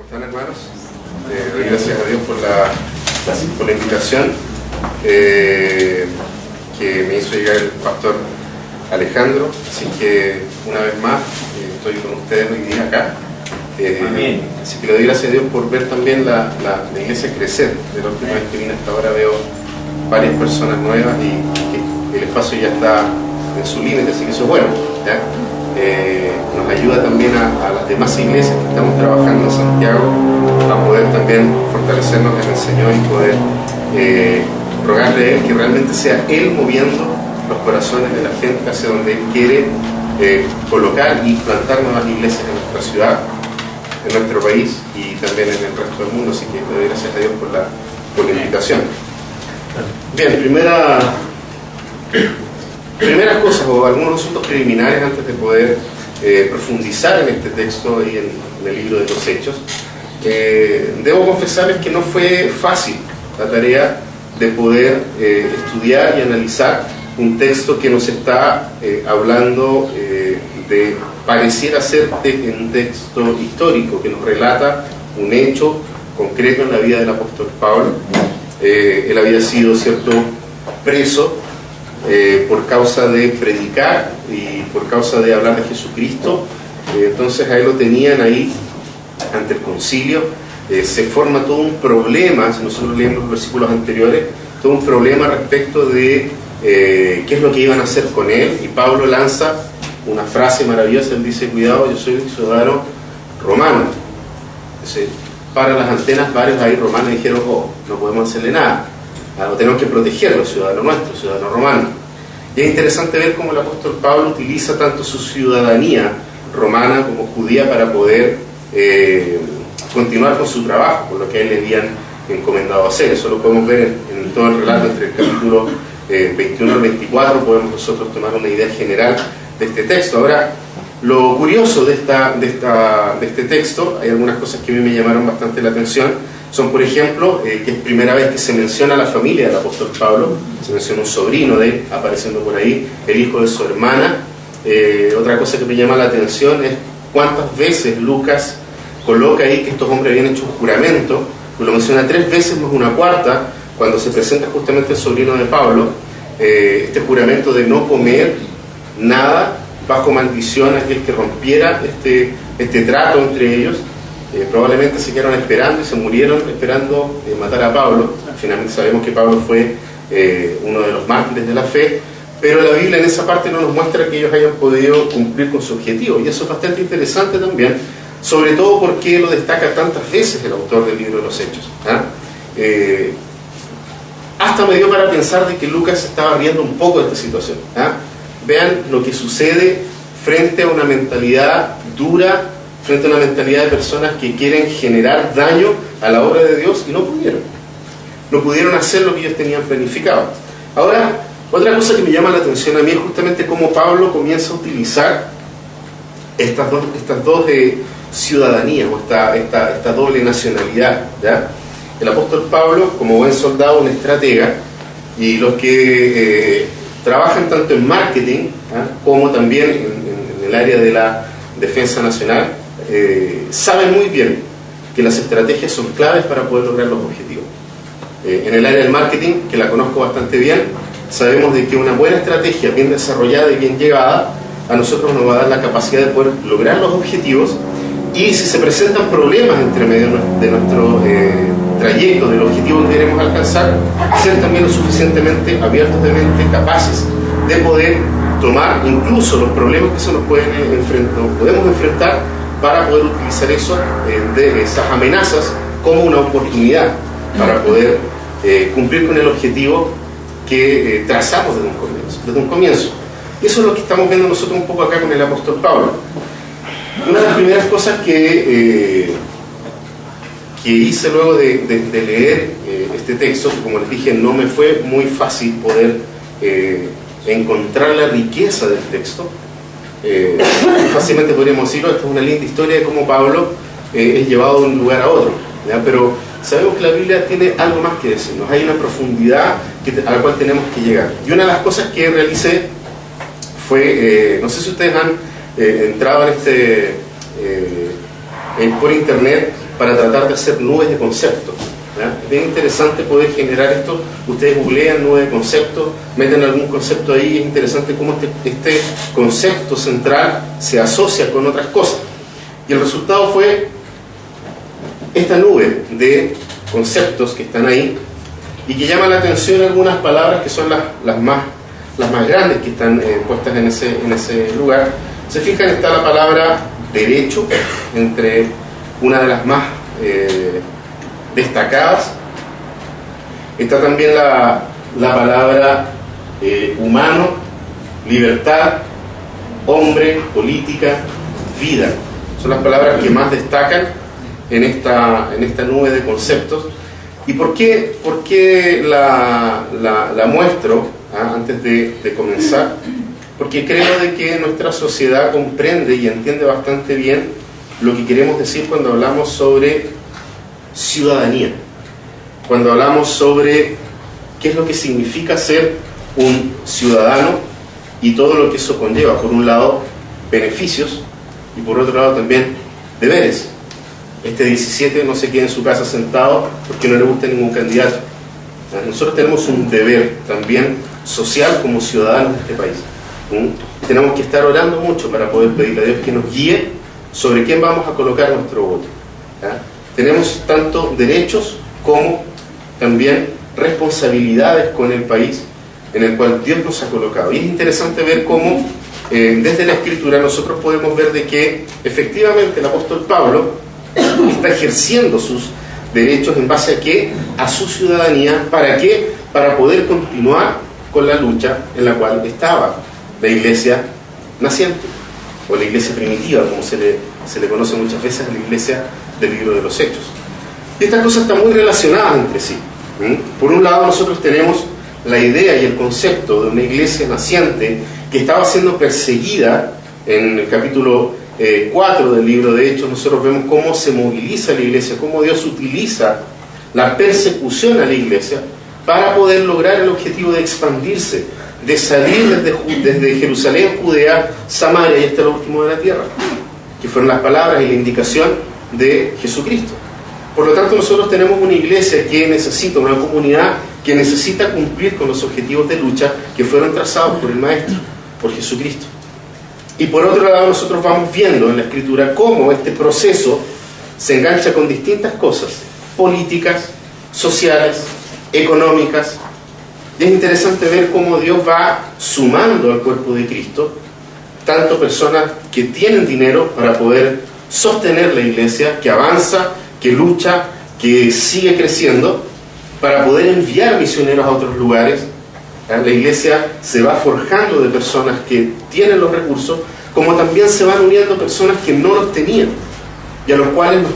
están, hermanos? Doy gracias a Dios por la invitación que me hizo llegar el pastor Alejandro. Así que una vez más estoy con ustedes hoy día acá. Así que le doy gracias a Dios por ver también la iglesia crecer. De la última vez que vine hasta ahora veo varias personas nuevas y el espacio ya está en su límite, así que eso es bueno, ¿ya? Nos ayuda también a las demás iglesias que estamos trabajando en Santiago a poder también fortalecernos en el Señor y poder rogarle a Él que realmente sea Él moviendo los corazones de la gente hacia donde Él quiere colocar y plantar nuevas iglesias en nuestra ciudad, en nuestro país y también en el resto del mundo. Así que le doy gracias a Dios por la invitación. Bien, primeras cosas o algunos asuntos preliminares antes de poder profundizar en este texto y en el libro de los Hechos. Debo confesarles que no fue fácil la tarea de poder estudiar y analizar un texto que nos está hablando de pareciera ser un texto histórico que nos relata un hecho concreto en la vida del apóstol Pablo. Él había sido, ¿cierto?, preso por causa de predicar y por causa de hablar de Jesucristo. Entonces a él lo tenían ahí ante el concilio. Se forma todo un problema, si nosotros leemos los versículos anteriores, todo un problema respecto de qué es lo que iban a hacer con él, y Pablo lanza una frase maravillosa. Él dice: cuidado, yo soy ciudadano romano. Dice, para las antenas varios ahí romanos dijeron: oh, no podemos hacerle nada, tenemos que protegerlo, ciudadano nuestro, ciudadano romano. Y es interesante ver cómo el apóstol Pablo utiliza tanto su ciudadanía romana como judía para poder continuar con su trabajo, con lo que a él le habían encomendado hacer. Eso lo podemos ver en todo el relato entre el capítulo 21 al 24. Podemos nosotros tomar una idea general de este texto. Ahora, lo curioso de este texto, hay algunas cosas que a mí me llamaron bastante la atención. Son, por ejemplo, que es primera vez que se menciona a la familia del apóstol Pablo. Se menciona un sobrino de él apareciendo por ahí, el hijo de su hermana. Otra cosa que me llama la atención es cuántas veces Lucas coloca ahí que estos hombres habían hecho un juramento. Lo menciona 3 veces más una cuarta cuando se presenta justamente el sobrino de Pablo. Este juramento de no comer nada bajo maldición a aquel que rompiera este trato entre ellos. Probablemente se quedaron esperando y se murieron esperando matar a Pablo. Finalmente sabemos que Pablo fue uno de los mártires de la fe, pero la Biblia en esa parte no nos muestra que ellos hayan podido cumplir con su objetivo, y eso es bastante interesante también, sobre todo porque lo destaca tantas veces el autor del libro de los Hechos. Hasta me dio para pensar de que Lucas estaba riendo un poco de esta situación. Vean lo que sucede frente a una mentalidad dura, frente a una mentalidad de personas que quieren generar daño a la obra de Dios y no pudieron hacer lo que ellos tenían planificado. Ahora, otra cosa que me llama la atención a mí es justamente cómo Pablo comienza a utilizar estas dos ciudadanías o esta doble nacionalidad, ¿ya? El apóstol Pablo, como buen soldado, un estratega, y los que trabajan tanto en marketing como también en el área de la defensa nacional, saben muy bien que las estrategias son claves para poder lograr los objetivos. En el área del marketing, que la conozco bastante bien, sabemos de que una buena estrategia bien desarrollada y bien llevada a nosotros nos va a dar la capacidad de poder lograr los objetivos, y si se presentan problemas entre medio de nuestro trayecto del objetivo que queremos alcanzar, ser también lo suficientemente abiertos de mente, capaces de poder tomar incluso los problemas que se nos podemos enfrentar para poder utilizar eso, de esas amenazas, como una oportunidad para poder cumplir con el objetivo que trazamos desde un comienzo. Y eso es lo que estamos viendo nosotros un poco acá con el apóstol Pablo. Una de las primeras cosas que hice luego de leer este texto, que como les dije no me fue muy fácil poder encontrar la riqueza del texto. Fácilmente podríamos decirlo, esta es una linda historia de cómo Pablo es llevado de un lugar a otro, ¿ya? Pero sabemos que la Biblia tiene algo más que decirnos, hay una profundidad a la cual tenemos que llegar. Y una de las cosas que realicé fue, no sé si ustedes han entrado en por internet para tratar de hacer nubes de conceptos. Es bien interesante poder generar esto. Ustedes googlean nube de conceptos, meten algún concepto ahí, es interesante cómo este concepto central se asocia con otras cosas. Y el resultado fue esta nube de conceptos que están ahí y que llaman la atención algunas palabras que son las más grandes que están puestas en ese lugar. Se fijan, está la palabra derecho entre una de las más destacadas. Está también la palabra humano, libertad, hombre, política, vida. Son las palabras que más destacan en esta nube de conceptos. ¿Y por qué la muestro antes de comenzar? Porque creo de que nuestra sociedad comprende y entiende bastante bien lo que queremos decir cuando hablamos sobre ciudadanía, cuando hablamos sobre qué es lo que significa ser un ciudadano y todo lo que eso conlleva. Por un lado, beneficios, y por otro lado también deberes. Este 17 no se quede en su casa sentado porque no le gusta ningún candidato. Nosotros tenemos un deber también social como ciudadanos de este país. Tenemos que estar orando mucho para poder pedirle a Dios que nos guíe sobre quién vamos a colocar nuestro voto. Tenemos tanto derechos como también responsabilidades con el país en el cual Dios nos ha colocado. Y es interesante ver cómo desde la Escritura nosotros podemos ver de que efectivamente el apóstol Pablo está ejerciendo sus derechos en base a qué, a su ciudadanía. ¿Para qué? Para poder continuar con la lucha en la cual estaba la iglesia naciente, o la iglesia primitiva, como se le conoce muchas veces a la iglesia del libro de los Hechos. Y estas cosas están muy relacionadas entre sí. Por un lado, nosotros tenemos la idea y el concepto de una iglesia naciente que estaba siendo perseguida. En el capítulo 4 del libro de Hechos nosotros vemos cómo se moviliza la iglesia, cómo Dios utiliza la persecución a la iglesia para poder lograr el objetivo de expandirse, de salir desde Jerusalén, Judea, Samaria y hasta lo último de la tierra, que fueron las palabras y la indicación de Jesucristo. Por lo tanto, nosotros tenemos una iglesia que necesita, una comunidad que necesita cumplir con los objetivos de lucha que fueron trazados por el Maestro, por Jesucristo. Y por otro lado, nosotros vamos viendo en la Escritura cómo este proceso se engancha con distintas cosas políticas, sociales, económicas. Y es interesante ver cómo Dios va sumando al cuerpo de Cristo tanto personas que tienen dinero para poder sostener la iglesia, que avanza, que lucha, que sigue creciendo, para poder enviar misioneros a otros lugares. La iglesia se va forjando de personas que tienen los recursos, como también se van uniendo personas que no los tenían, y a los cuales nos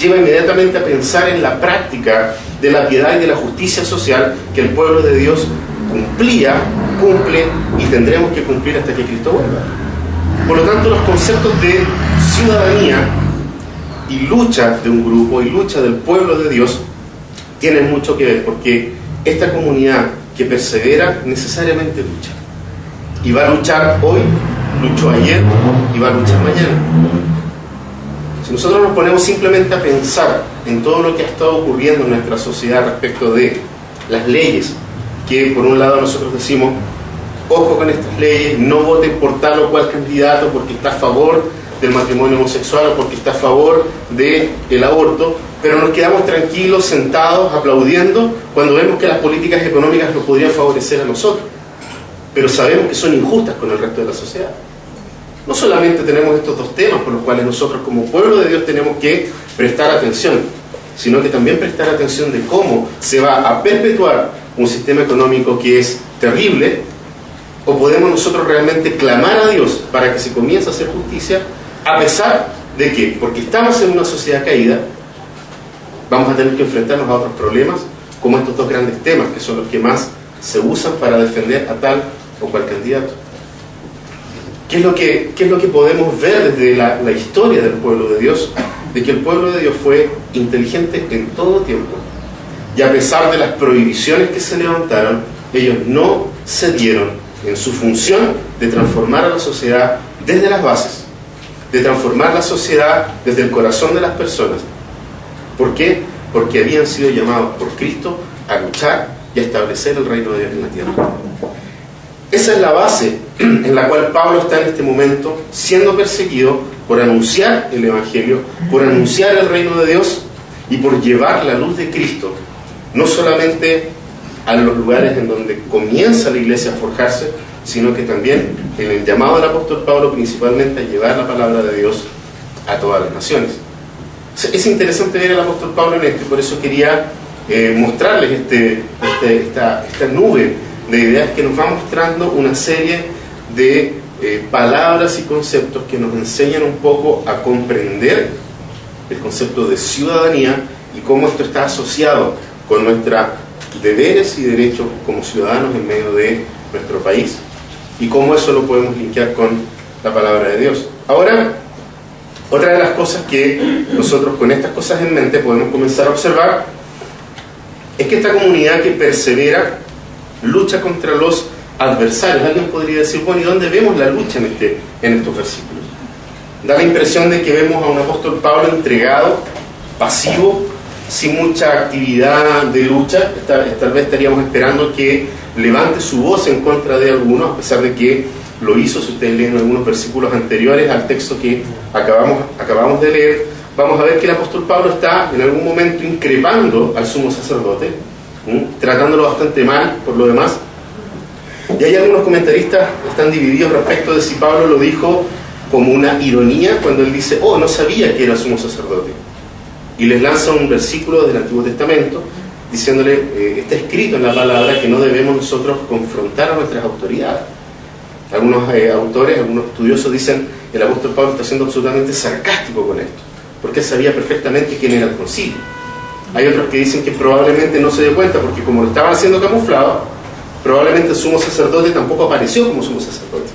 lleva inmediatamente a pensar en la práctica de la piedad y de la justicia social que el pueblo de Dios cumple y tendremos que cumplir hasta que Cristo vuelva. Por lo tanto, los conceptos de ciudadanía y lucha de un grupo y lucha del pueblo de Dios tienen mucho que ver, porque esta comunidad que persevera necesariamente lucha, y va a luchar hoy, luchó ayer y va a luchar mañana. Si nosotros nos ponemos simplemente a pensar en todo lo que ha estado ocurriendo en nuestra sociedad respecto de las leyes, que por un lado nosotros decimos, ojo con estas leyes, no voten por tal o cual candidato porque está a favor del matrimonio homosexual o porque está a favor del aborto, pero nos quedamos tranquilos, sentados, aplaudiendo cuando vemos que las políticas económicas nos podrían favorecer a nosotros, pero sabemos que son injustas con el resto de la sociedad. No solamente tenemos estos dos temas por los cuales nosotros como pueblo de Dios tenemos que prestar atención, sino que también prestar atención de cómo se va a perpetuar un sistema económico que es terrible, o podemos nosotros realmente clamar a Dios para que se comience a hacer justicia, a pesar de que, porque estamos en una sociedad caída, vamos a tener que enfrentarnos a otros problemas, como estos dos grandes temas, que son los que más se usan para defender a tal o cual candidato. ¿Qué es lo que podemos ver desde la historia del pueblo de Dios? De que el pueblo de Dios fue inteligente en todo tiempo, y a pesar de las prohibiciones que se levantaron, ellos no cedieron en su función de transformar a la sociedad desde las bases, de transformar la sociedad desde el corazón de las personas. ¿Por qué? Porque habían sido llamados por Cristo a luchar y a establecer el reino de Dios en la tierra. Esa es la base en la cual Pablo está en este momento siendo perseguido por anunciar el Evangelio, por anunciar el reino de Dios y por llevar la luz de Cristo, no solamente a los lugares en donde comienza la iglesia a forjarse, sino que también en el llamado del apóstol Pablo principalmente a llevar la palabra de Dios a todas las naciones. Es interesante ver al apóstol Pablo en esto, y por eso quería mostrarles esta nube de ideas que nos va mostrando una serie de palabras y conceptos que nos enseñan un poco a comprender el concepto de ciudadanía y cómo esto está asociado con nuestros deberes y derechos como ciudadanos en medio de nuestro país, y cómo eso lo podemos linkear con la palabra de Dios. Ahora, otra de las cosas que nosotros con estas cosas en mente podemos comenzar a observar es que esta comunidad que persevera lucha contra los adversarios. Alguien podría decir, bueno, ¿y dónde vemos la lucha en estos versículos? Da la impresión de que vemos a un apóstol Pablo entregado, pasivo, sin mucha actividad de lucha. Tal vez estaríamos esperando que levante su voz en contra de algunos, a pesar de que lo hizo. Si ustedes leen algunos versículos anteriores al texto que acabamos de leer, vamos a ver que el apóstol Pablo está en algún momento increpando al sumo sacerdote, tratándolo bastante mal por lo demás. Y hay algunos comentaristas que están divididos respecto de si Pablo lo dijo como una ironía cuando él dice, oh, no sabía que era sumo sacerdote, y les lanza un versículo del Antiguo Testamento diciéndole, está escrito en la palabra que no debemos nosotros confrontar a nuestras autoridades. Algunos autores, algunos estudiosos dicen, el apóstol Pablo está siendo absolutamente sarcástico con esto, porque él sabía perfectamente quién era el concilio. Hay otros que dicen que probablemente no se dio cuenta, porque como lo estaban haciendo camuflado, probablemente el sumo sacerdote tampoco apareció como sumo sacerdote,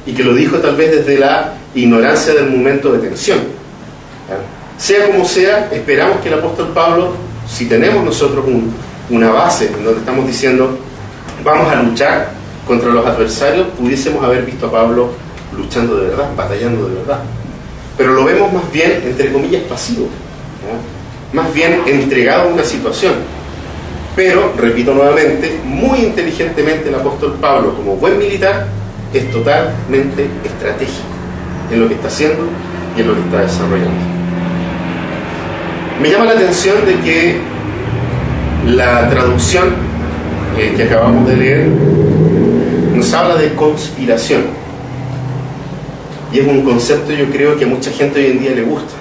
y que lo dijo tal vez desde la ignorancia del momento de tensión. Sea como sea, esperamos que el apóstol Pablo, si tenemos nosotros una base en donde estamos diciendo vamos a luchar contra los adversarios, pudiésemos haber visto a Pablo luchando de verdad, batallando de verdad. Pero lo vemos más bien, entre comillas, pasivo, más bien entregado a una situación. Pero, repito nuevamente, muy inteligentemente el apóstol Pablo, como buen militar, es totalmente estratégico en lo que está haciendo y en lo que está desarrollando. Me llama la atención de que la traducción que acabamos de leer nos habla de conspiración, y es un concepto, yo creo, que a mucha gente hoy en día le gusta,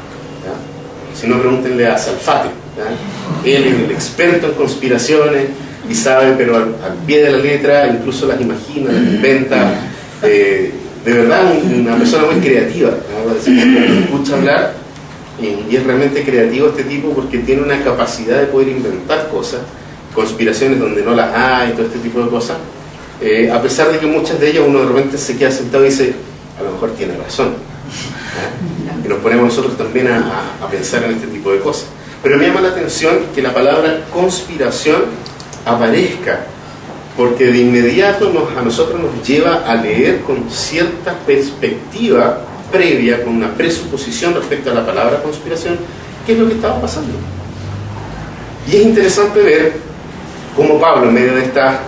¿ya? Si no, pregúntenle a Salfate, ¿ya? Él es el experto en conspiraciones y sabe, pero al pie de la letra, incluso las imagina, las inventa. De verdad, una persona muy creativa, ¿no? Escucha hablar y es realmente creativo este tipo, porque tiene una capacidad de poder inventar cosas, conspiraciones donde no las hay, todo este tipo de cosas, a pesar de que muchas de ellas uno de repente se queda sentado y dice, a lo mejor tiene razón, ¿eh? Y nos ponemos nosotros también a pensar en este tipo de cosas. Pero me llama la atención que la palabra conspiración aparezca, porque de inmediato a nosotros nos lleva a leer con cierta perspectiva previa, con una presuposición respecto a la palabra conspiración, qué es lo que estaba pasando. Y es interesante ver cómo Pablo, en medio de esta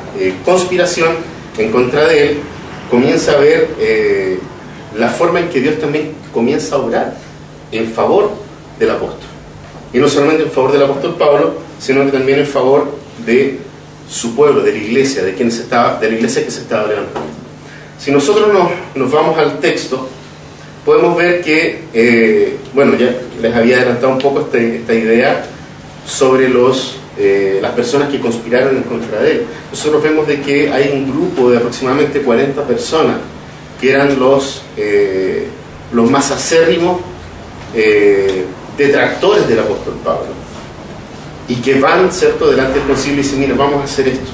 conspiración en contra de él, comienza a ver la forma en que Dios también comienza a obrar en favor del apóstol. Y no solamente en favor del apóstol Pablo, sino que también en favor de su pueblo, de la iglesia, de la iglesia que se estaba levantando. Si nosotros nos vamos al texto, podemos ver que, bueno, ya les había adelantado un poco esta idea sobre las personas que conspiraron en contra de él. Nosotros vemos de que hay un grupo de aproximadamente 40 personas que eran los más acérrimos detractores del apóstol Pablo, y que van, ¿cierto?, delante del concilio y dicen, mira, vamos a hacer esto,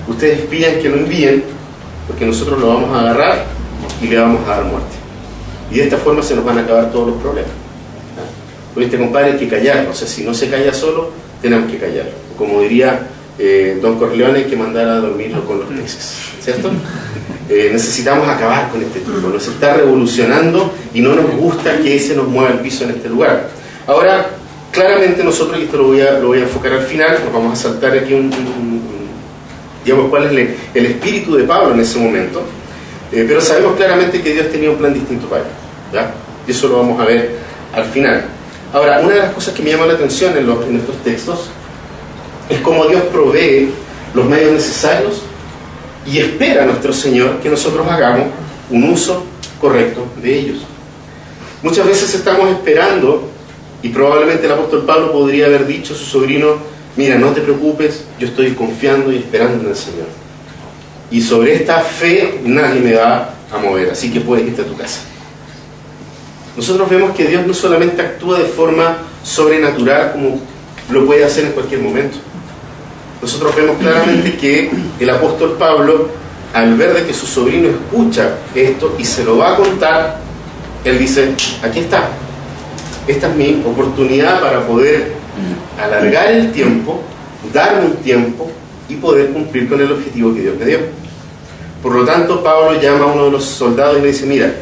ustedes piden que lo envíen, porque nosotros lo vamos a agarrar y le vamos a dar muerte, y de esta forma se nos van a acabar todos los problemas. Pues este compadre hay que callarlo, o sea, si no se calla solo, tenemos que callarlo. Como diría Don Corleone, hay que mandar a dormirlo con los peces, ¿cierto? necesitamos acabar con este tipo, nos está revolucionando y no nos gusta que se nos mueva el piso en este lugar. Ahora, claramente nosotros, y esto lo voy a enfocar al final, nos vamos a saltar aquí digamos cuál es el espíritu de Pablo en ese momento, pero sabemos claramente que Dios tenía un plan distinto para él, ¿ya? Y eso lo vamos a ver al final. Ahora, una de las cosas que me llama la atención en estos textos es cómo Dios provee los medios necesarios y espera a nuestro Señor que nosotros hagamos un uso correcto de ellos. Muchas veces estamos esperando, y probablemente el apóstol Pablo podría haber dicho a su sobrino: mira, no te preocupes, yo estoy confiando y esperando en el Señor, y sobre esta fe nadie me va a mover, así que puedes irte a tu casa. Nosotros vemos que Dios no solamente actúa de forma sobrenatural como lo puede hacer en cualquier momento. Nosotros vemos claramente que el apóstol Pablo, al ver de que su sobrino escucha esto y se lo va a contar, él dice: aquí está, esta es mi oportunidad para poder alargar el tiempo, darme un tiempo y poder cumplir con el objetivo que Dios me dio. Por lo tanto, Pablo llama a uno de los soldados y le dice: mira,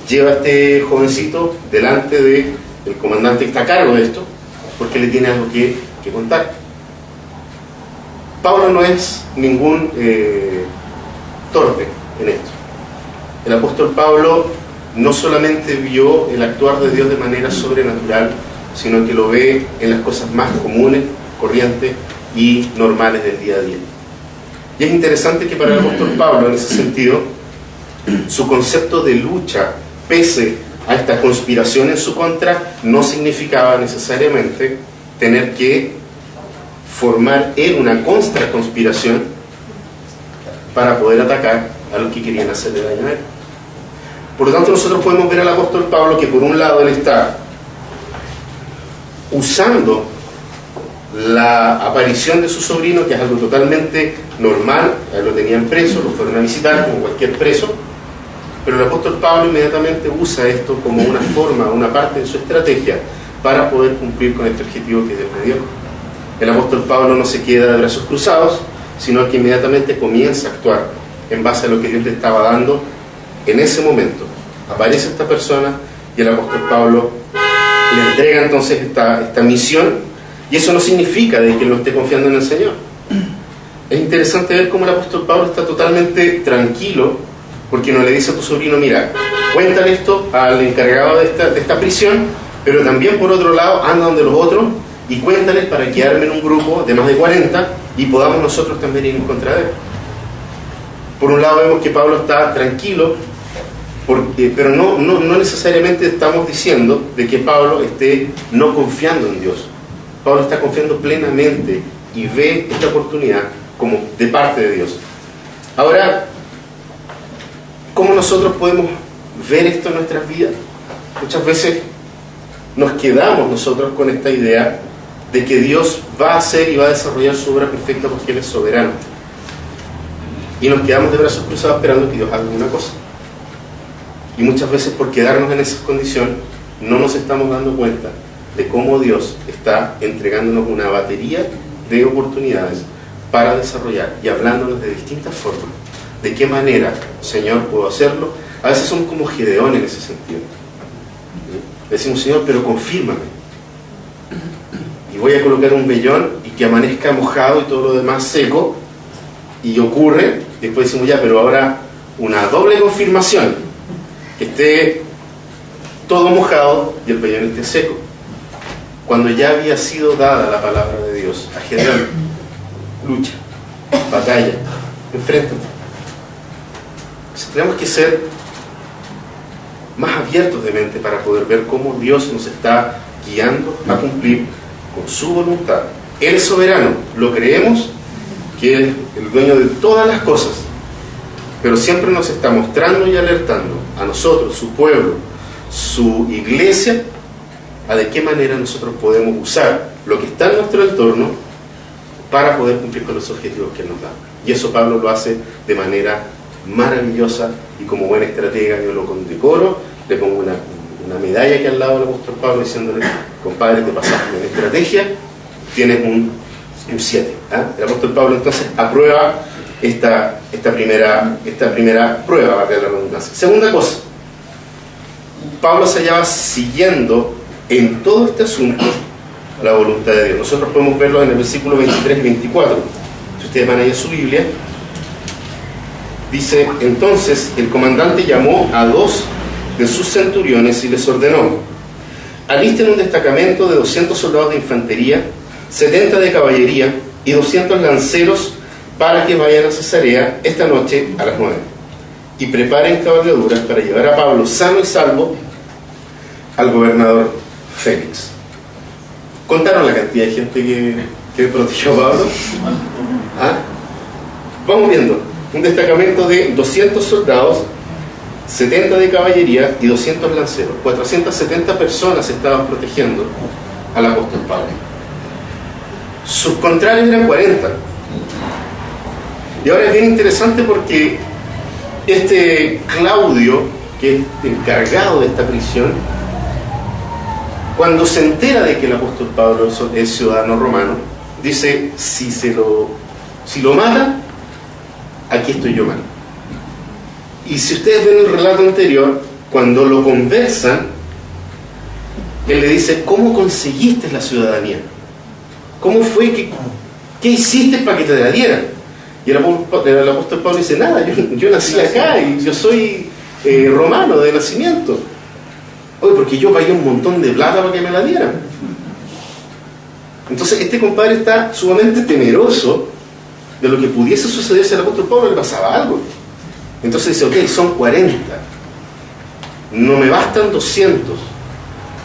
lleva a este jovencito delante del comandante que está a cargo de esto, porque le tiene algo que contar. Pablo no es ningún torpe en esto. El apóstol Pablo no solamente vio el actuar de Dios de manera sobrenatural, sino que lo ve en las cosas más comunes, corrientes y normales del día a día. Y es interesante que para el apóstol Pablo, en ese sentido, su concepto de lucha, pese a esta conspiración en su contra, no significaba necesariamente tener que formar él una conspiración para poder atacar a los que querían hacerle daño a él. Por lo tanto, nosotros podemos ver al apóstol Pablo que por un lado él está usando la aparición de su sobrino, que es algo totalmente normal, a él lo tenían preso, lo fueron a visitar como cualquier preso, pero el apóstol Pablo inmediatamente usa esto como una forma, una parte de su estrategia para poder cumplir con este objetivo que Dios le dio. El apóstol Pablo no se queda de brazos cruzados, sino que inmediatamente comienza a actuar en base a lo que Dios le estaba dando en ese momento. Aparece esta persona y el apóstol Pablo le entrega entonces esta misión, y eso no significa de que él no esté confiando en el Señor. Es interesante ver cómo el apóstol Pablo está totalmente tranquilo, porque no le dice a tu sobrino: mira, cuéntale esto al encargado de esta prisión, pero también por otro lado anda donde los otros y cuéntales para que armen un grupo de más de 40 y podamos nosotros también ir en contra de él. Por un lado vemos que Pablo está tranquilo, pero no necesariamente estamos diciendo de que Pablo esté no confiando en Dios. Pablo está confiando plenamente y ve esta oportunidad como de parte de Dios. Ahora, ¿cómo nosotros podemos ver esto en nuestras vidas? Muchas veces nos quedamos nosotros con esta idea de que Dios va a hacer y va a desarrollar su obra perfecta porque Él es soberano. Y nos quedamos de brazos cruzados esperando que Dios haga alguna cosa. Y muchas veces por quedarnos en esa condición no nos estamos dando cuenta de cómo Dios está entregándonos una batería de oportunidades para desarrollar y hablándonos de distintas formas. ¿De qué manera, Señor, puedo hacerlo? A veces somos como Gedeón en ese sentido. Decimos: Señor, pero confírmame. Y voy a colocar un vellón y que amanezca mojado y todo lo demás seco, y ocurre, y después decimos: ya, pero ahora una doble confirmación, que esté todo mojado y el vellón esté seco, cuando ya había sido dada la palabra de Dios a Gedeón: lucha, batalla, enfréntate. Entonces, tenemos que ser más abiertos de mente para poder ver cómo Dios nos está guiando a cumplir con su voluntad. Él es soberano, lo creemos, que Él es el dueño de todas las cosas, pero siempre nos está mostrando y alertando a nosotros, su pueblo, su iglesia, a de qué manera nosotros podemos usar lo que está en nuestro entorno para poder cumplir con los objetivos que Él nos da. Y eso Pablo lo hace de manera maravillosa, y como buena estratega yo lo condecoro, le pongo una medalla aquí al lado del apóstol Pablo diciéndole: compadre, te pasaste en estrategia, tienes un 7. El apóstol Pablo entonces aprueba esta primera prueba, valga la redundancia. Segunda cosa, Pablo se hallaba siguiendo en todo este asunto la voluntad de Dios. Nosotros podemos verlo en el versículo 23 y 24. Si ustedes van ahí a su Biblia, dice: entonces el comandante llamó a 2 de sus centuriones y les ordenó: alisten un destacamento de 200 soldados de infantería, 70 de caballería y 200 lanceros para que vayan a Cesarea esta noche a las 9 y preparen cabalgaduras para llevar a Pablo sano y salvo al gobernador Félix. ¿Contaron la cantidad de gente que protegió a Pablo? ¿Ah? Vamos viendo. Un destacamento de 200 soldados, 70 de caballería y 200 lanceros. 470 personas estaban protegiendo al apóstol Pablo. Sus contrarios eran 40. Y ahora es bien interesante porque este Claudio, que es encargado de esta prisión, cuando se entera de que el apóstol Pablo es ciudadano romano, dice: si lo matan, aquí estoy yo mal. Y si ustedes ven el relato anterior, cuando lo conversan, él le dice: ¿cómo conseguiste la ciudadanía? ¿Cómo fue qué hiciste para que te la dieran? Y el apóstol Pablo dice: nada, yo nací acá y yo soy romano de nacimiento. Oye, porque yo pagué un montón de plata para que me la dieran. Entonces este compadre está sumamente temeroso de lo que pudiese suceder si al apóstol Pablo le pasaba algo. Entonces dice: ok, son 40, no me bastan 200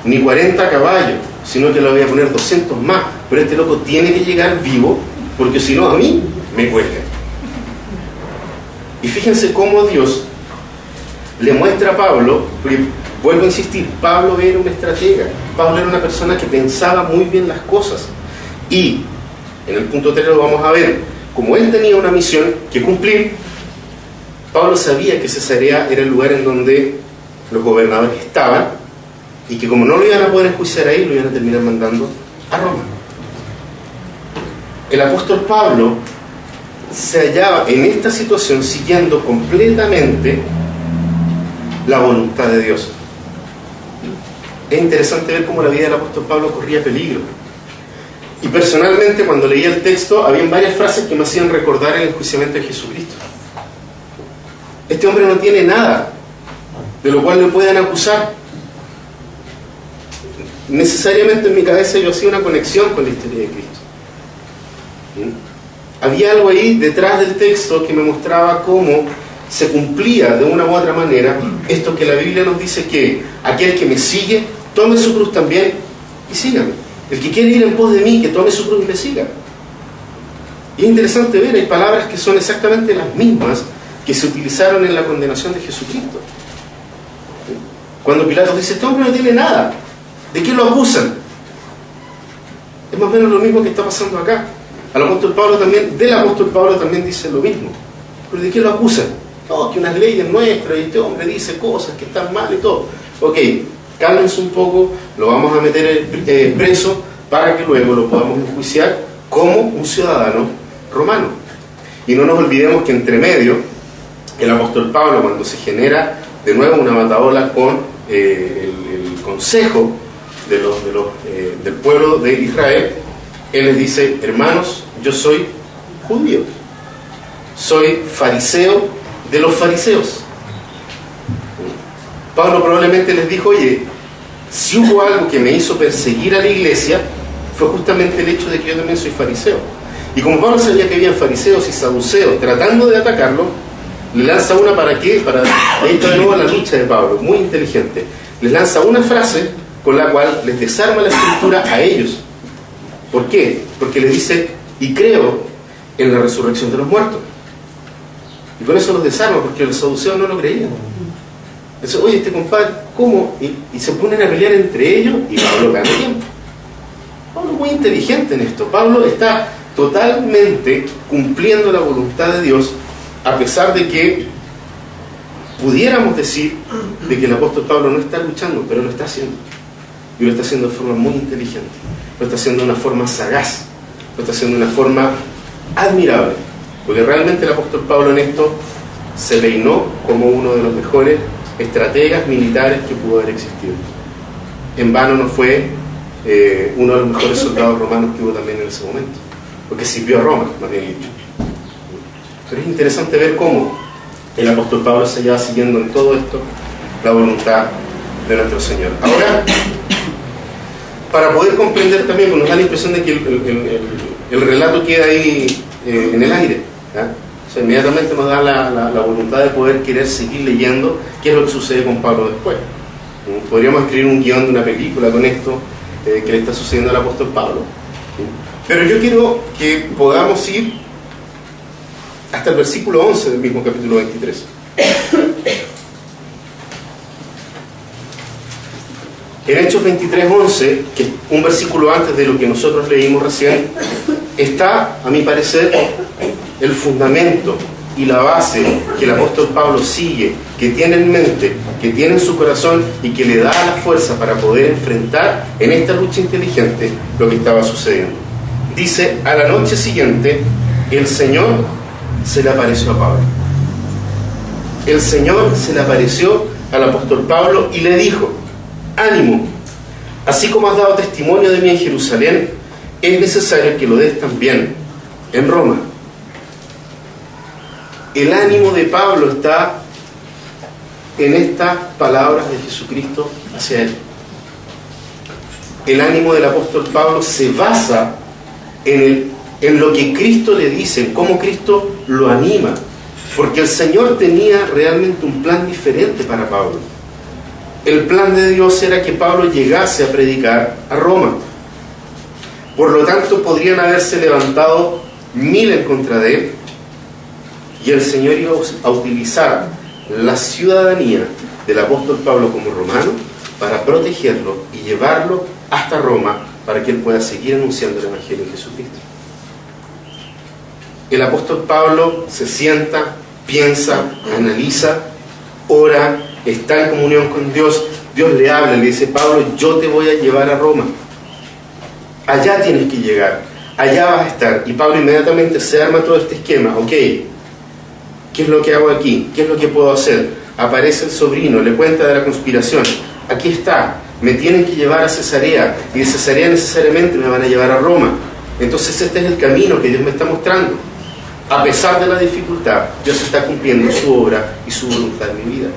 ni 40 caballos, sino que le voy a poner 200 más, pero este loco tiene que llegar vivo, porque si no a mí me cuelga. Y fíjense cómo Dios le muestra a Pablo, porque vuelvo a insistir, Pablo era un estratega, Pablo era una persona que pensaba muy bien las cosas, y en el punto 3 lo vamos a ver. Como él tenía una misión que cumplir, Pablo sabía que Cesarea era el lugar en donde los gobernadores estaban, y que como no lo iban a poder enjuiciar ahí, lo iban a terminar mandando a Roma. El apóstol Pablo se hallaba en esta situación siguiendo completamente la voluntad de Dios. Es interesante ver cómo la vida del apóstol Pablo corría peligro. Y personalmente, cuando leía el texto, había varias frases que me hacían recordar el enjuiciamiento de Jesucristo. Este hombre no tiene nada de lo cual le puedan acusar. Necesariamente en mi cabeza yo hacía una conexión con la historia de Cristo. Había algo ahí detrás del texto que me mostraba cómo se cumplía de una u otra manera esto que la Biblia nos dice, que aquel que me sigue, tome su cruz también y sígame. El que quiere ir en pos de mí, que tome su cruz y me siga. Y es interesante ver, hay palabras que son exactamente las mismas que se utilizaron en la condenación de Jesucristo. Cuando Pilato dice: este hombre no tiene nada, ¿de qué lo acusan? Es más o menos lo mismo que está pasando acá. Del apóstol Pablo también dice lo mismo. ¿Pero de qué lo acusan? No, que unas leyes nuestras, y este hombre dice cosas que están mal y todo. Ok, cálmense un poco, lo vamos a meter preso para que luego lo podamos enjuiciar como un ciudadano romano. Y no nos olvidemos que entre medio, el apóstol Pablo, cuando se genera de nuevo una batahola con el consejo del pueblo de Israel, él les dice: hermanos, yo soy judío, soy fariseo de los fariseos. Pablo probablemente les dijo: oye, si hubo algo que me hizo perseguir a la iglesia, fue justamente el hecho de que yo también soy fariseo. Y como Pablo sabía que habían fariseos y saduceos tratando de atacarlo, le lanza una ¿para qué? Ahí está de nuevo la lucha de Pablo, muy inteligente. Les lanza una frase con la cual les desarma la escritura a ellos. ¿Por qué? Porque les dice: y creo en la resurrección de los muertos. Y con eso los desarma, porque los saduceos no lo creían. Entonces, oye, este compadre, ¿cómo? Y se ponen a pelear entre ellos, y Pablo gana tiempo. Pablo es muy inteligente en esto. Pablo está totalmente cumpliendo la voluntad de Dios, a pesar de que pudiéramos decir de que el apóstol Pablo no está luchando, pero lo está haciendo. Y lo está haciendo de forma muy inteligente, lo está haciendo de una forma sagaz, lo está haciendo de una forma admirable. porque realmente el apóstol Pablo en esto se peinó como uno de los mejores estrategas militares que pudo haber existido. En vano no fue uno de los mejores soldados romanos que hubo también en ese momento, porque sirvió a Roma, más bien dicho. Pero es interesante ver cómo el apóstol Pablo se lleva siguiendo en todo esto la voluntad de nuestro Señor. Ahora, para poder comprender también, nos da la impresión de que el relato queda ahí en el aire, ¿ya? O sea, inmediatamente nos da la voluntad de poder querer seguir leyendo qué es lo que sucede con Pablo después. Podríamos escribir un guión de una película con esto que le está sucediendo al apóstol Pablo. Pero yo quiero que podamos ir hasta el versículo 11 del mismo capítulo 23. En Hechos 23:11, que es un versículo antes de lo que nosotros leímos recién, está, a mi parecer, el fundamento y la base que el apóstol Pablo sigue, que tiene en mente, que tiene en su corazón y que le da la fuerza para poder enfrentar en esta lucha inteligente lo que estaba sucediendo. Dice: a la noche siguiente el Señor se le apareció a Pablo. El Señor se le apareció al apóstol Pablo y le dijo: ánimo, así como has dado testimonio de mí en Jerusalén, es necesario que lo des también en Roma. El ánimo de Pablo está en estas palabras de Jesucristo hacia él. El ánimo del apóstol Pablo se basa en lo que Cristo le dice, en cómo Cristo lo anima, porque el Señor tenía realmente un plan diferente para Pablo. El plan de Dios era que Pablo llegase a predicar a Roma. Por lo tanto, podrían haberse levantado 1000 en contra de él, y el Señor iba a utilizar la ciudadanía del apóstol Pablo como romano para protegerlo y llevarlo hasta Roma para que él pueda seguir anunciando el Evangelio de Jesucristo. El apóstol Pablo se sienta, piensa, analiza, ora, está en comunión con Dios. Dios le habla, le dice: Pablo, yo te voy a llevar a Roma. Allá tienes que llegar, allá vas a estar. Y Pablo inmediatamente se arma todo este esquema. Ok, ¿qué es lo que hago aquí? ¿Qué es lo que puedo hacer? Aparece el sobrino, le cuenta de la conspiración. Aquí está, me tienen que llevar a Cesarea, y de Cesarea necesariamente me van a llevar a Roma. Entonces este es el camino que Dios me está mostrando. A pesar de la dificultad, Dios está cumpliendo su obra y su voluntad en mi vida.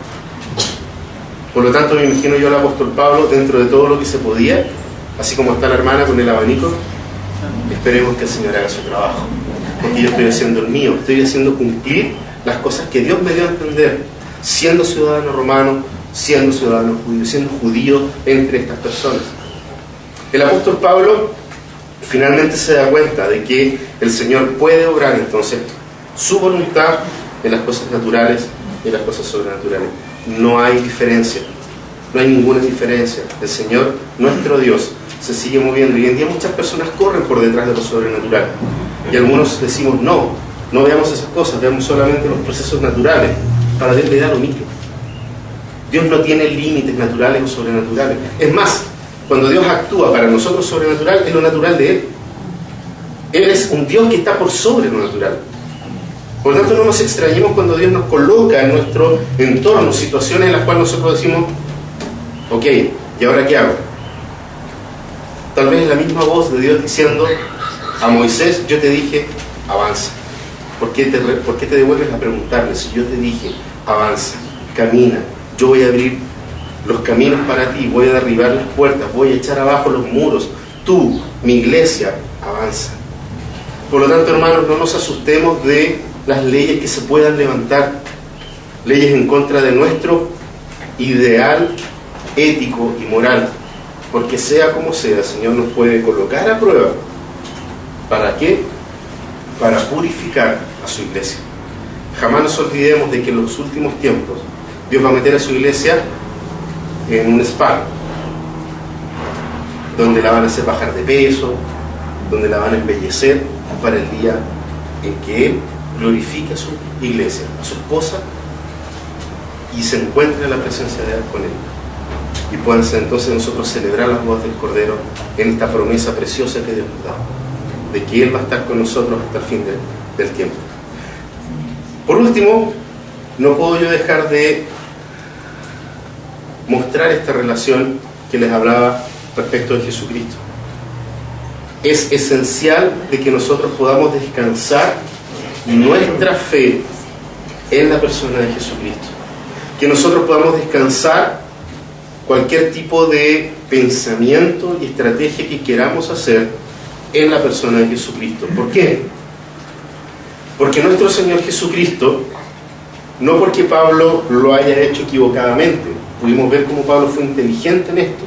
Por lo tanto, me imagino yo al apóstol Pablo dentro de todo lo que se podía, así como está la hermana con el abanico. Esperemos que el Señor haga su trabajo, porque yo estoy haciendo el mío, estoy haciendo cumplir las cosas que Dios me dio a entender, siendo ciudadano romano, siendo ciudadano judío, siendo judío entre estas personas. El apóstol Pablo finalmente se da cuenta de que el Señor puede obrar entonces su voluntad en las cosas naturales y en las cosas sobrenaturales. No hay diferencia, no hay ninguna diferencia. El Señor, nuestro Dios, se sigue moviendo, y hoy en día muchas personas corren por detrás de lo sobrenatural, y algunos decimos: no veamos esas cosas, veamos solamente los procesos naturales. Para Dios le da lo mismo. Dios no tiene límites naturales o sobrenaturales. Es más, cuando Dios actúa para nosotros sobrenatural, es lo natural de Él. Él es un Dios que está por sobre lo natural. Por lo tanto, no nos extrañemos cuando Dios nos coloca en nuestro entorno situaciones en las cuales nosotros decimos: ok, ¿y ahora qué hago? Tal vez es la misma voz de Dios diciendo a Moisés: yo te dije, avanza. ¿Por qué te devuelves a preguntarme si yo te dije, avanza, camina? Yo voy a abrir los caminos para ti, voy a derribar las puertas, voy a echar abajo los muros. Tú, mi iglesia, avanza. Por lo tanto, hermanos, no nos asustemos de las leyes que se puedan levantar, leyes en contra de nuestro ideal ético y moral, porque sea como sea, el Señor nos puede colocar a prueba. ¿Para qué? Para purificar a su iglesia. Jamás nos olvidemos de que en los últimos tiempos Dios va a meter a su iglesia en un spa, donde la van a hacer bajar de peso, donde la van a embellecer para el día en que Él glorifique a su iglesia, a su esposa, y se encuentre en la presencia de Él con Él. Y puedan entonces nosotros celebrar las bodas del Cordero en esta promesa preciosa que Dios nos da, de que Él va a estar con nosotros hasta el fin del tiempo. Por último, no puedo yo dejar de mostrar esta relación que les hablaba respecto de Jesucristo. Es esencial de que nosotros podamos descansar nuestra fe en la persona de Jesucristo. Que nosotros podamos descansar cualquier tipo de pensamiento y estrategia que queramos hacer en la persona de Jesucristo. ¿Por qué? Porque nuestro Señor Jesucristo, no porque Pablo lo haya hecho equivocadamente, pudimos ver cómo Pablo fue inteligente en esto,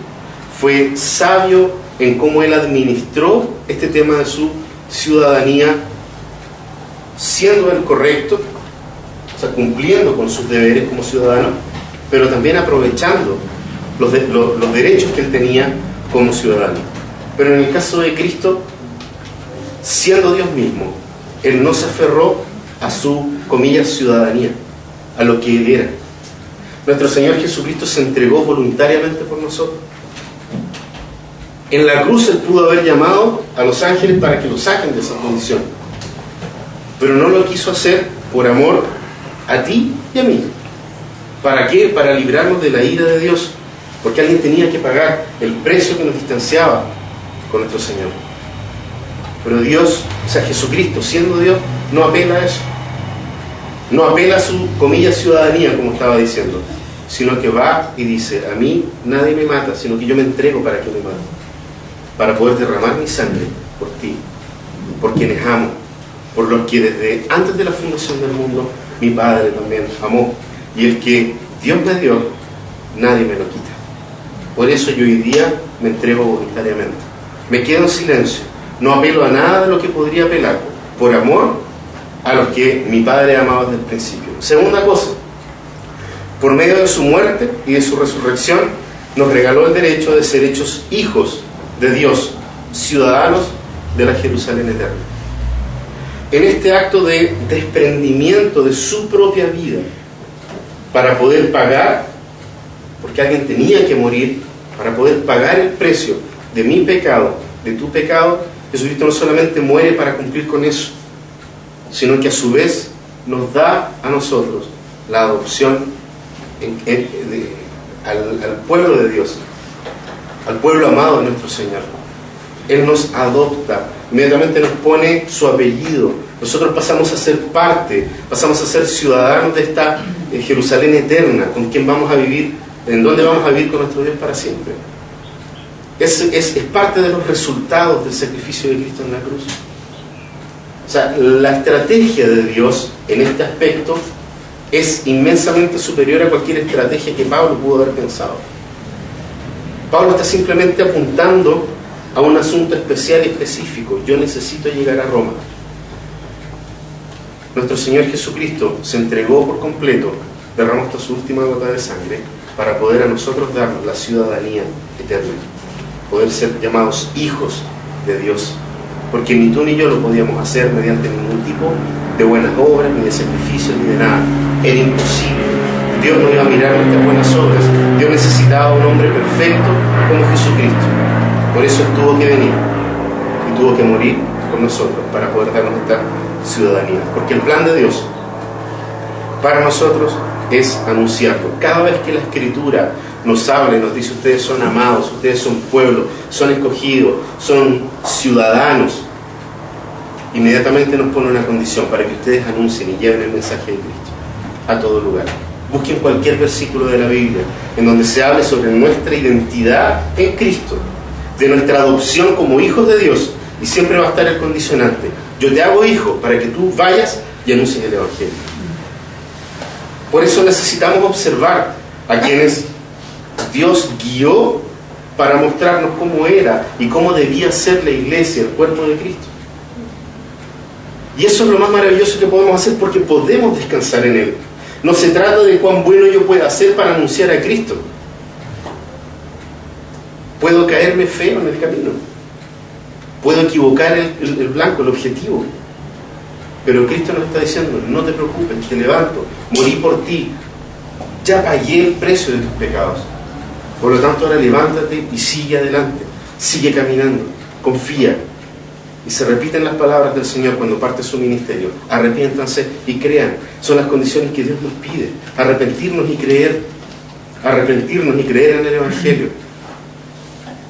fue sabio en cómo él administró este tema de su ciudadanía, siendo el correcto, o sea, cumpliendo con sus deberes como ciudadano, pero también aprovechando los derechos que él tenía como ciudadano. Pero en el caso de Cristo, siendo Dios mismo, él no se aferró a su, comillas, ciudadanía, a lo que él era. Nuestro Señor Jesucristo se entregó voluntariamente por nosotros. En la cruz él pudo haber llamado a los ángeles para que lo saquen de esa condición, pero no lo quiso hacer por amor a ti y a mí. ¿Para qué? Para librarnos de la ira de Dios, porque alguien tenía que pagar el precio que nos distanciaba con nuestro Señor. Pero Dios, o sea, Jesucristo, siendo Dios, no apela a eso. No apela a su, comillas, ciudadanía, como estaba diciendo, sino que va y dice: a mí nadie me mata, sino que yo me entrego para que me maten, para poder derramar mi sangre por ti, por quienes amo, por los que desde antes de la fundación del mundo mi Padre también amó, y el que Dios me dio, nadie me lo quita. Por eso yo hoy día me entrego voluntariamente, me quedo en silencio, no apelo a nada de lo que podría apelar, por amor a los que mi Padre amaba desde el principio. Segunda cosa, por medio de su muerte y de su resurrección, nos regaló el derecho de ser hechos hijos de Dios, ciudadanos de la Jerusalén eterna. En este acto de desprendimiento de su propia vida, para poder pagar, porque alguien tenía que morir, para poder pagar el precio de mi pecado, de tu pecado, Jesucristo no solamente muere para cumplir con eso, sino que a su vez nos da a nosotros la adopción al pueblo de Dios, al pueblo amado de nuestro Señor. Él nos adopta, inmediatamente nos pone su apellido. Nosotros pasamos a ser parte, pasamos a ser ciudadanos de esta Jerusalén eterna, con quien vamos a vivir, en donde vamos a vivir con nuestro Dios para siempre. Es parte de los resultados del sacrificio de Cristo en la cruz. O sea, la estrategia de Dios en este aspecto es inmensamente superior a cualquier estrategia que Pablo pudo haber pensado. Pablo está simplemente apuntando a un asunto especial y específico: yo necesito llegar a Roma. Nuestro Señor Jesucristo se entregó por completo, derramó hasta su última gota de sangre para poder a nosotros darnos la ciudadanía eterna, poder ser llamados hijos de Dios, porque ni tú ni yo lo podíamos hacer mediante ningún tipo de buenas obras, ni de sacrificios, ni de nada. Era imposible. Dios no iba a mirar nuestras buenas obras. Dios necesitaba un hombre perfecto como Jesucristo. Por eso Él tuvo que venir y tuvo que morir con nosotros para poder darnos esta ciudadanía. Porque el plan de Dios para nosotros es anunciarlo. Cada vez que la Escritura nos habla y nos dice: ustedes son amados, ustedes son pueblo, son escogidos, son ciudadanos, inmediatamente nos pone una condición para que ustedes anuncien y lleven el mensaje de Cristo a todo lugar. Busquen cualquier versículo de la Biblia en donde se hable sobre nuestra identidad en Cristo, de nuestra adopción como hijos de Dios, y siempre va a estar el condicionante: yo te hago hijo para que tú vayas y anuncies el Evangelio. Por eso necesitamos observar a quienes Dios guió para mostrarnos cómo era y cómo debía ser la iglesia, el cuerpo de Cristo. Y eso es lo más maravilloso que podemos hacer, porque podemos descansar en Él. No se trata de cuán bueno yo pueda hacer para anunciar a Cristo. Puedo caerme feo en el camino, puedo equivocar el blanco, el objetivo, pero Cristo nos está diciendo: no te preocupes, te levanto, morí por ti, ya pagué el precio de tus pecados. Por lo tanto, ahora levántate y sigue adelante, sigue caminando, confía. Y se repiten las palabras del Señor cuando parte su ministerio. Arrepiéntanse y crean. Son las condiciones que Dios nos pide. Arrepentirnos y creer. Arrepentirnos y creer en el Evangelio.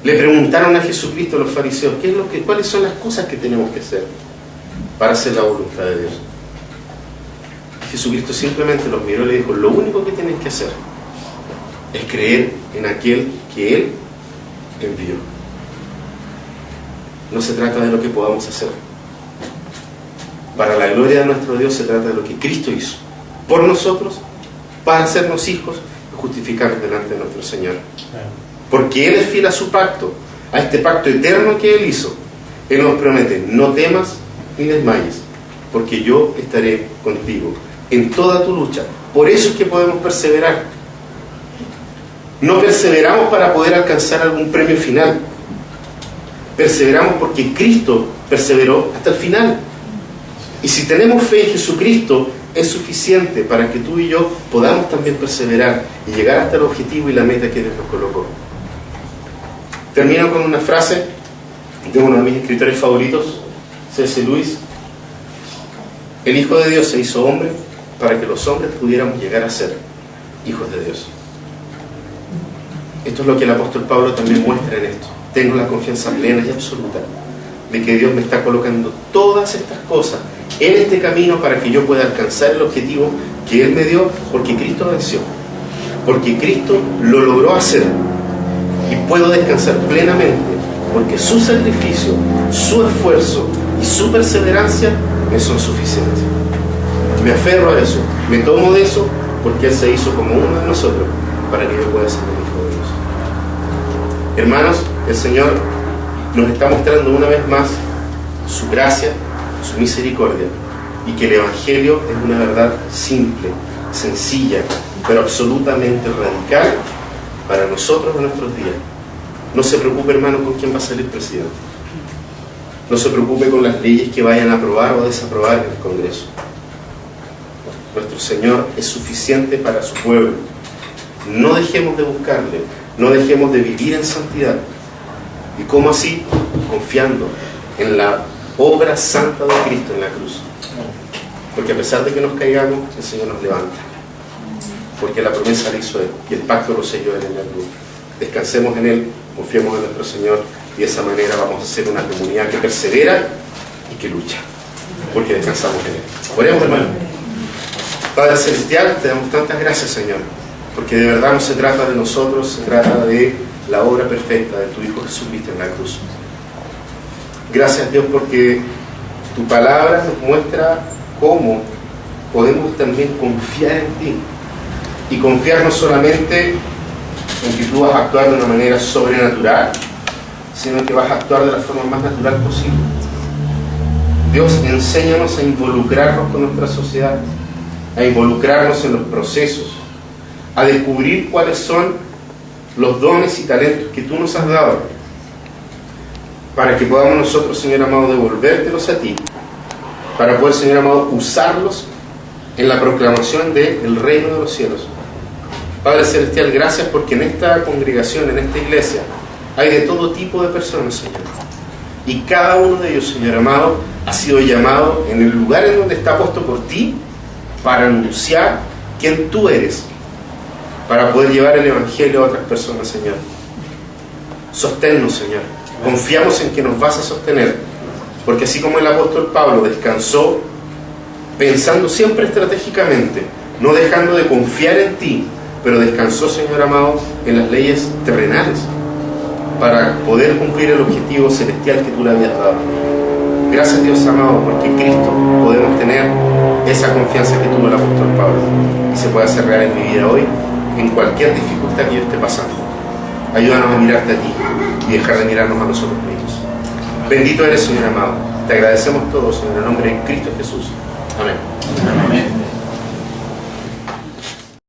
Le preguntaron a Jesucristo los fariseos, ¿cuáles son las cosas que tenemos que hacer para hacer la voluntad de Dios? Jesucristo simplemente los miró y le dijo, lo único que tienes que hacer es creer en aquel que Él envió. No se trata de lo que podamos hacer. Para la gloria de nuestro Dios se trata de lo que Cristo hizo por nosotros, para hacernos hijos y justificarnos delante de nuestro Señor. Porque Él es fiel a su pacto, a este pacto eterno que Él hizo. Él nos promete, no temas ni desmayes, porque yo estaré contigo en toda tu lucha. Por eso es que podemos perseverar. No perseveramos para poder alcanzar algún premio final. Perseveramos porque Cristo perseveró hasta el final. Y si tenemos fe en Jesucristo, es suficiente para que tú y yo podamos también perseverar y llegar hasta el objetivo y la meta que Dios nos colocó. Termino con una frase de uno de mis escritores favoritos, C.S. Lewis. El Hijo de Dios se hizo hombre para que los hombres pudiéramos llegar a ser hijos de Dios. Esto es lo que el apóstol Pablo también muestra en esto. Tengo la confianza plena y absoluta de que Dios me está colocando todas estas cosas en este camino para que yo pueda alcanzar el objetivo que Él me dio, porque Cristo venció, porque Cristo lo logró hacer, y puedo descansar plenamente porque su sacrificio, su esfuerzo y su perseverancia me son suficientes. Me aferro a eso, me tomo de eso, porque Él se hizo como uno de nosotros para que yo pueda ser el Hijo de Dios. Hermanos, el Señor nos está mostrando una vez más su gracia, su misericordia, y que el Evangelio es una verdad simple, sencilla, pero absolutamente radical para nosotros en nuestros días. No se preocupe, hermano, con quién va a salir presidente. No se preocupe con las leyes que vayan a aprobar o desaprobar en el Congreso. Nuestro Señor es suficiente para su pueblo. No dejemos de buscarle, no dejemos de vivir en santidad. ¿Y cómo así? Confiando en la obra santa de Cristo en la cruz. Porque a pesar de que nos caigamos, el Señor nos levanta. Porque la promesa la hizo Él y el pacto lo selló Él en la cruz. Descansemos en Él, confiemos en nuestro Señor, y de esa manera vamos a ser una comunidad que persevera y que lucha, porque descansamos en Él. Oremos, hermano. Padre Celestial, te damos tantas gracias, Señor, porque de verdad no se trata de nosotros, se trata de la obra perfecta de tu Hijo Jesucristo en la cruz. Gracias, Dios, porque tu palabra nos muestra cómo podemos también confiar en ti, y confiar no solamente en que tú vas a actuar de una manera sobrenatural, sino que vas a actuar de la forma más natural posible. Dios, enséñanos a involucrarnos con nuestra sociedad, a involucrarnos en los procesos, a descubrir cuáles son los dones y talentos que tú nos has dado, para que podamos nosotros, Señor amado, devolvértelos a ti, para poder, Señor amado, usarlos en la proclamación del reino de los cielos. Padre Celestial, gracias porque en esta congregación, en esta iglesia, hay de todo tipo de personas, Señor. Y cada uno de ellos, Señor amado, ha sido llamado en el lugar en donde está puesto por ti para anunciar quién tú eres, para poder llevar el Evangelio a otras personas, Señor. Sosténnos, Señor. Confiamos en que nos vas a sostener, porque así como el apóstol Pablo descansó pensando siempre estratégicamente, no dejando de confiar en ti, pero descansó, Señor amado, en las leyes terrenales para poder cumplir el objetivo celestial que tú le habías dado. Gracias, Dios amado, porque en Cristo podemos tener esa confianza que tuvo el apóstol Pablo y se puede hacer real en mi vida hoy, en cualquier dificultad que yo esté pasando. Ayúdanos a mirarte a ti y dejar de mirarnos a nosotros mismos. Bendito eres, Señor amado. Te agradecemos todos en el nombre de Cristo Jesús. Amén. Amén.